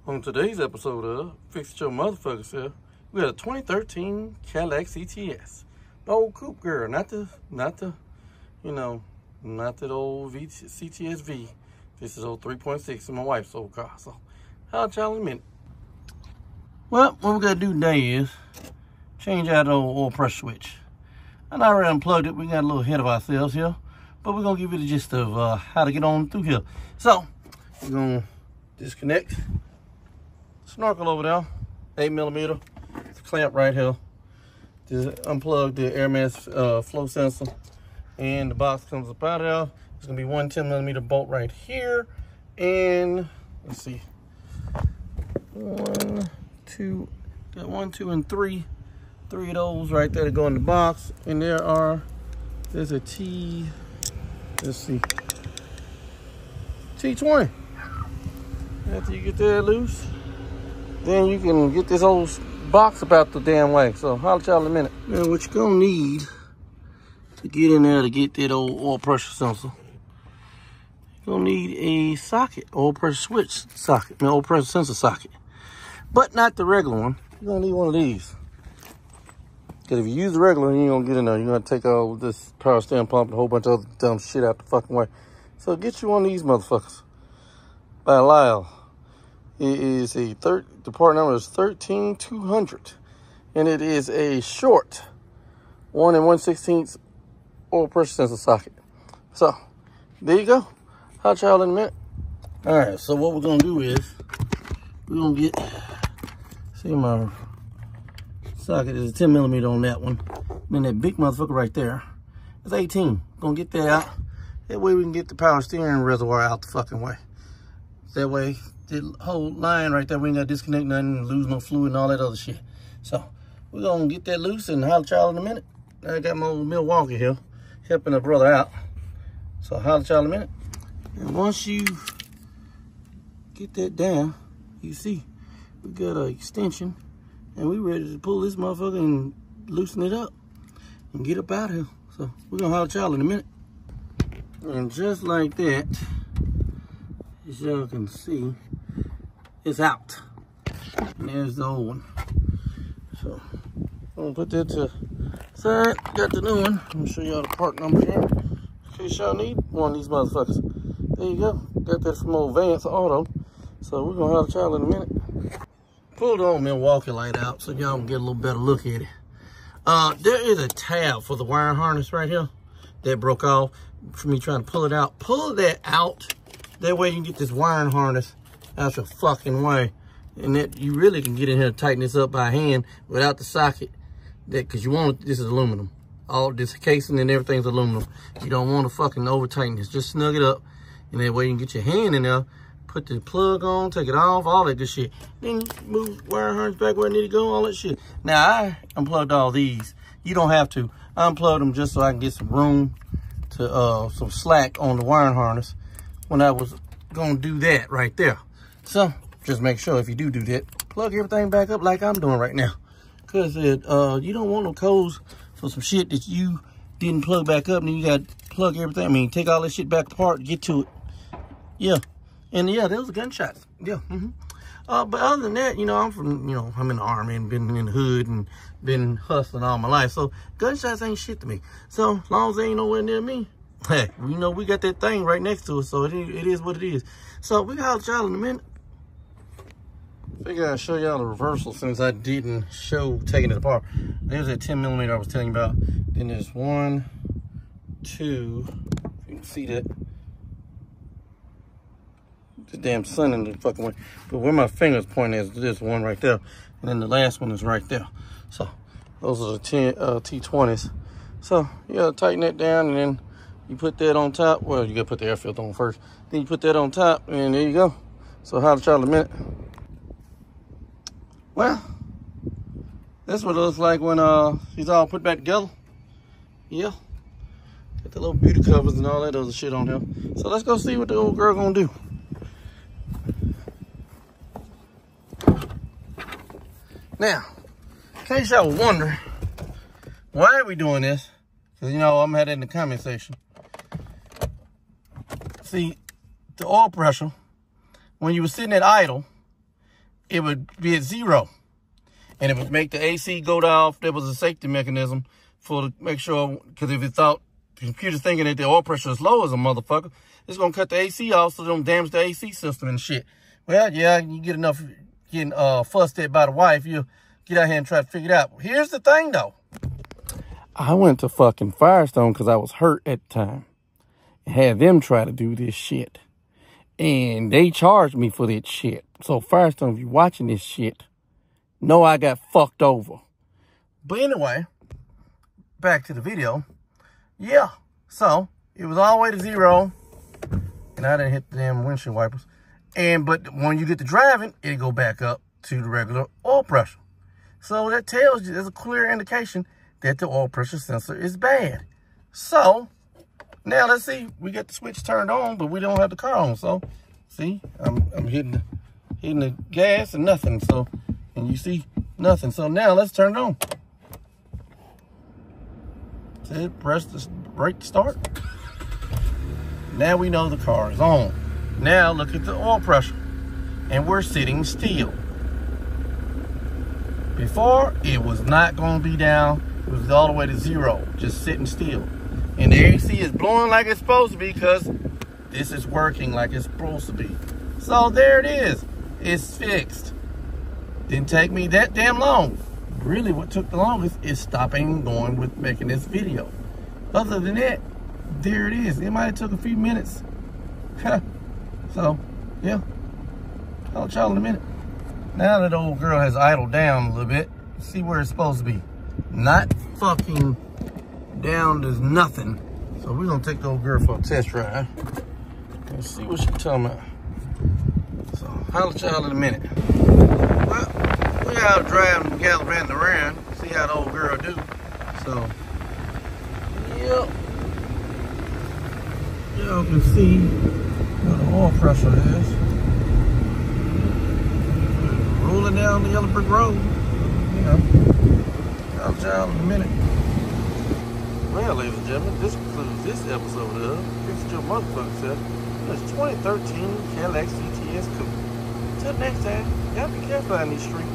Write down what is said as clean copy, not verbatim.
On today's episode of Fix It Your Motherfucker Self, we got a 2013 Cadillac CTS. The old coupe girl, not the old CTS V. This is old 3.6 in my wife's old car. So, I'll tell you in a minute. Well, what we gotta do today is change out the old oil pressure switch. I already unplugged it. We got a little ahead of ourselves here, but we're gonna give you the gist of how to get on through here. So, we're gonna disconnect. Snorkel over there, 8mm. It's a clamp right here. Just unplug the air mass flow sensor, and the box comes up out of there. It's gonna be one 10mm bolt right here, and let's see, got one, two, and three of those right there to go in the box. And there's a T20. After you get that loose, then you can get this old box about the damn way. So, holler at y'all in a minute. Now, what you're gonna need to get in there to get that old oil pressure sensor, you're gonna need a socket, oil pressure switch socket, oil pressure sensor socket. But not the regular one. You're gonna need one of these. Because if you use the regular one, you ain't gonna get in there. You're gonna take all this power steering pump and a whole bunch of other dumb shit out the fucking way. So, get you one of these motherfuckers. By Lyle. It is the part number is 13200, and it is a short 1 1/16 oil pressure sensor socket. So there you go. I'll try y'all in a minute. All right, so what we're gonna do is we're gonna see my socket is a 10mm on that one. Then that big motherfucker right there is 18. Gonna get that out. That way we can get the power steering reservoir out the fucking way. That way, the whole line right there, we ain't got to disconnect nothing, lose no fluid and all that other shit. So, we're going to get that loose and holler at y'all in a minute. I got my old Milwaukee here, helping a brother out. So, holler at y'all in a minute. And once you get that down, you see, we got an extension, and we ready to pull this motherfucker and loosen it up and get up out of here. So, we're going to holler at y'all in a minute. And just like that, as y'all can see, it's out. And there's the old one. So, I'm gonna put that to side. Got the new one. I'm gonna show y'all the part number here, in case y'all need one of these motherfuckers. There you go. Got that from old Vance Auto. So, we're gonna have a y'all in a minute. Pull the old Milwaukee light out so y'all can get a little better look at it. There is a tab for the wire harness right here that broke off for me trying to pull it out. Pull that out. That way you can get this wiring harness out your fucking way. And that you really can get in here and tighten this up by hand without the socket. Because you want it, this is aluminum. All this casing and everything's aluminum. You don't want to fucking over tighten this. Just snug it up. And that way you can get your hand in there, put the plug on, take it off, all that good shit. Then move wire harness back where it need to go, all that shit. Now I unplugged all these. You don't have to. I unplugged them just so I can get some room to some slack on the wiring harness when I was gonna do that right there. So just make sure if you do that, plug everything back up like I'm doing right now. Cause you don't want no codes for some shit that you didn't plug back up, and then you got to plug everything. I mean, take all this shit back apart, get to it. Yeah. And yeah, there was a gunshot. Yeah. But other than that, I'm in the Army and been in the hood and been hustling all my life. So gunshots ain't shit to me. So as long as they ain't nowhere near me, hey, we got that thing right next to us, so it is what it is. So we got y'all in a minute. Figure I'd show y'all the reversal since I didn't show taking it apart. There's that 10mm I was telling you about. Then there's 1, 2, if you can see that. The damn sun in the fucking way. But where my finger's pointing is this one right there. And then the last one is right there. So those are the T20s. So you gotta tighten that down, and then you put that on top. Well, you gotta put the air filter on first. Then you put that on top, and there you go. So holler at y'all in a minute. Well, that's what it looks like when she's all put back together. Yeah. Got the little beauty covers and all that other shit on here. So let's go see what the old girl gonna do. Now, in case y'all were wondering, why are we doing this? Because, I'm had it in the comment section. See, the oil pressure, when you were sitting at idle, it would be at 0. And it would make the AC go off. There was a safety mechanism to make sure, because if it thought, the computer's thinking that the oil pressure is low as a motherfucker, it's going to cut the AC off so they don't damage the AC system and shit. Well, yeah, you get enough getting fussed at by the wife, you get out here and try to figure it out. Here's the thing, though. I went to fucking Firestone because I was hurt at the time. And had them try to do this shit. And they charged me for that shit. So Firestone, if you're watching this shit, know I got fucked over. But anyway, back to the video. Yeah, so it was all the way to 0. And I didn't hit the damn windshield wipers. But when you get to driving, it'll go back up to the regular oil pressure. So that tells you, there's a clear indication that the oil pressure sensor is bad. So now let's see, we got the switch turned on, but we don't have the car on. So see, I'm hitting the gas and nothing. So, and you see nothing. So now let's turn it on. See, press the brake to start. Now we know the car is on. Now look at the oil pressure. And we're sitting still. Before, it was not going to be down. It was all the way to 0, just sitting still. And the AC is blowing like it's supposed to be because this is working like it's supposed to be. So there it is. It's fixed. Didn't take me that damn long. Really, what took the longest is stopping going with making this video. Other than that, there it is. It might have took a few minutes. So, yeah. I'll let y'all in a minute. Now that old girl has idled down a little bit, see where it's supposed to be. Not fucking down to nothing. So we're gonna take the old girl for a test drive and see what she's talking about. So I'll let y'all in a minute. Well, we out driving, gallivanting around, see how the old girl do. So, yep. Y'all can see what the oil pressure is. Rolling down the yellow brick road. You know, I'll let y'all in a minute. Well, ladies and gentlemen, this concludes this episode of Fix Your Motherfucker Self. It's 2013 Cadillac CTS Coupe. Till next time, y'all be careful on these streets.